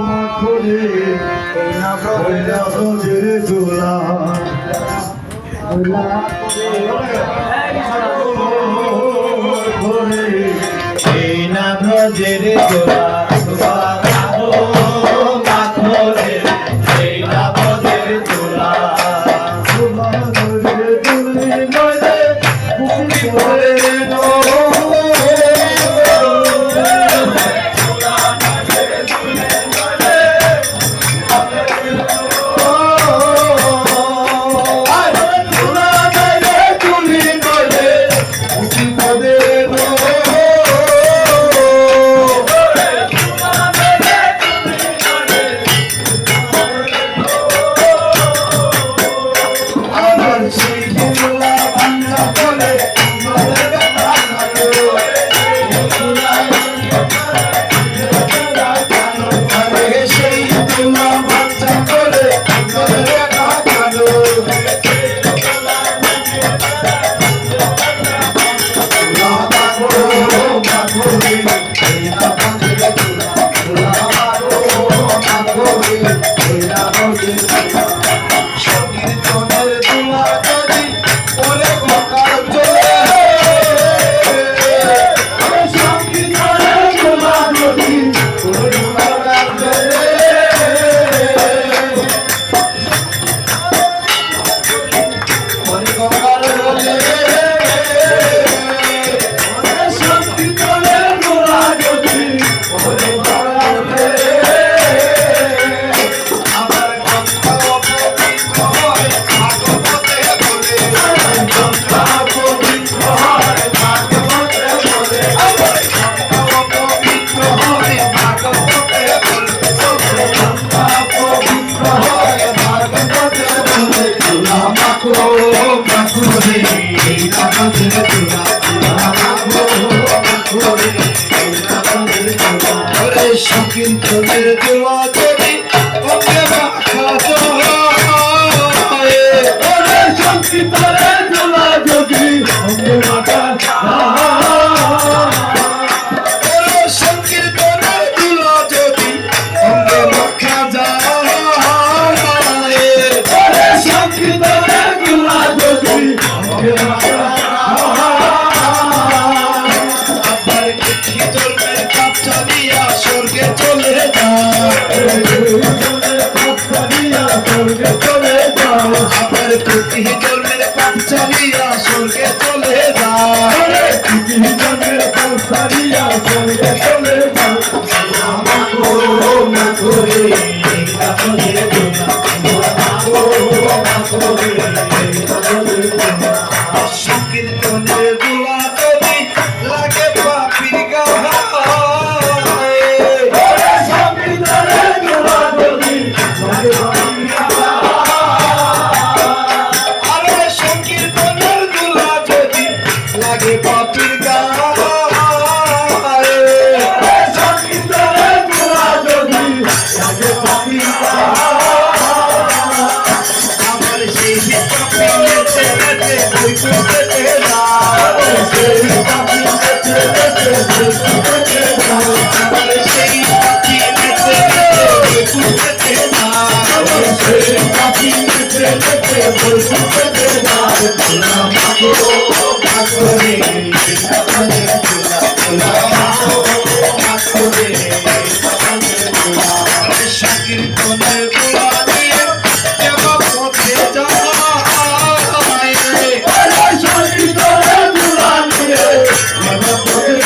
মাখরে ব্রজের দোলা এই না ব্রজের দোলা শঙ্কিন্তনের দোলা যদি ওকে মাখা যায় শঙ্কিন্তনের দোলা যদি ওকে মাখা সংকীর্তনের দোলা যদি ওকে মাখা যায় সংকীর্তনের দোলা যদি ওকে মাখা স্বর্গে চলে যাও আমার প্রতি জন্মের পাপ চালিয়া স্বর্গে চলে যাও জন্মের পাপ চালিয়া স্বর্গে চলে যাও সংকীর্তনের দোলা যদি লাগে পাপির গাওয়া সংকীর্তনের দোলা যদি লাগে পাপির গায়ে সংকীর্তনের দোলা যদি লাগে পাপির আমার সেই পাপি নেচে নেচে বই করতে যায় সেই পাপি নেচে নেচে বই করতে যায় আমার সেই পাপি নেচে নেচে বই করতে যায় সেই পাপি নেচে নেচে বই করতে যায় সংকীর্তনের দোলা দিয়ে এবার পথে যায় সংকীর্তনের দোলা দিয়ে এবার পথে যায়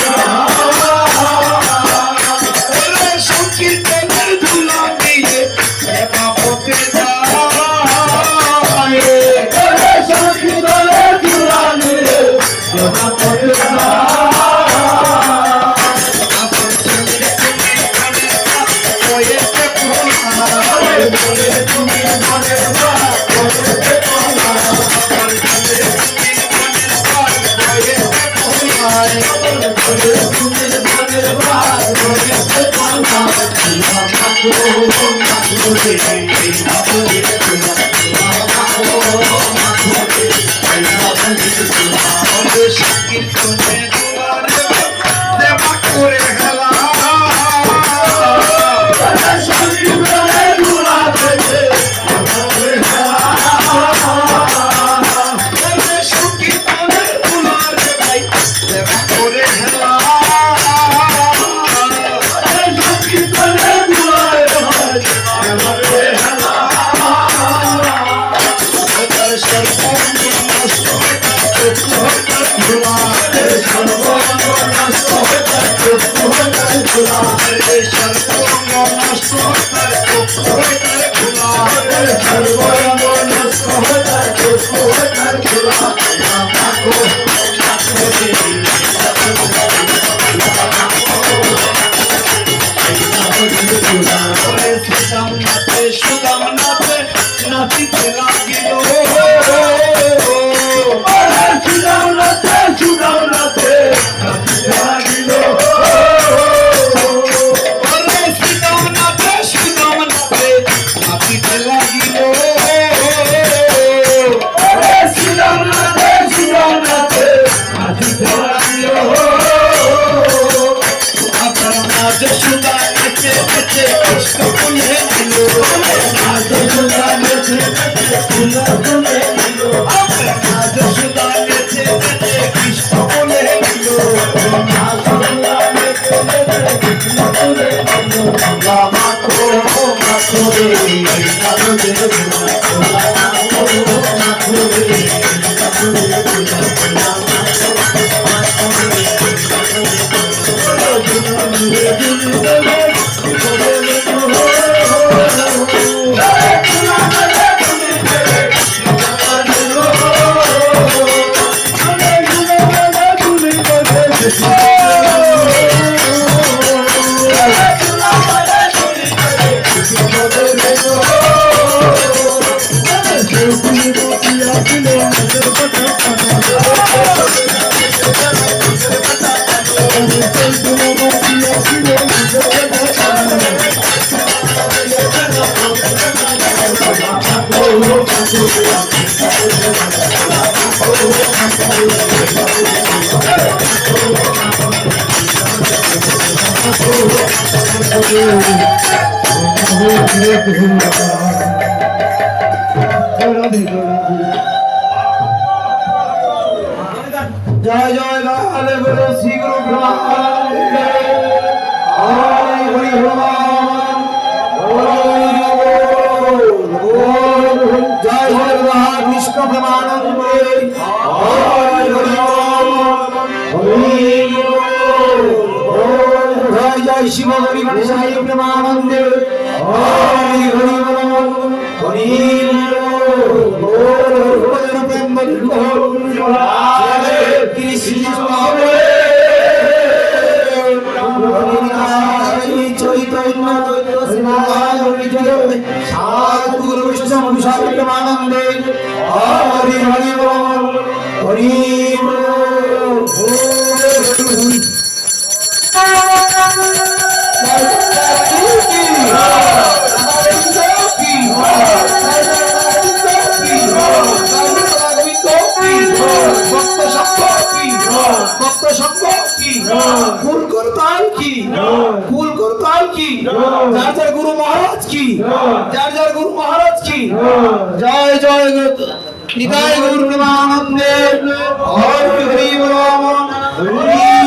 সংকীর্তনের দোলা দিয়ে এবার পথে যায় সংকীর্তনের দোলা দিয়ে এবার পথে যায় সংকীর্তনের ওরে সুদাম নাচে নাচিতে লাগিল ওরে সুদাম নাচে নাচিতে লাগিল ওরে সুদাম নাচে নাচিতে লাগিল ওরে সুদাম নাচে নাচিতে লাগিল আপনার নাচ সুদা নেচে নেচে কৃষ্ণ বলে দিল নাচ সুদা নেচে নেচে আপনার নাচ সুদা নেচে নেচে কৃষ্ণ বলে দিল নাচ সুদা নেচে নেচে কৃষ্ণ বলে দিল মাখো মাখো রে মাখো রে মাখো রে জয় জয় লালে বলো শ্রী গুরু ব্রহ্মানন্দে হরি হরি ভগবান জয় জয় মহাকৃষ্ণ ব্রহ্মানন্দে হরি হরি জয় জয় শিব হরি সাই ব্রহ্মানন্দে হরি হরি হরি আনন্দে হরি হরি হরি गुरु महाराज की जय गुरु महाराज की जय जय निताय गुरु प्रेमानंदे हरि हरि बोल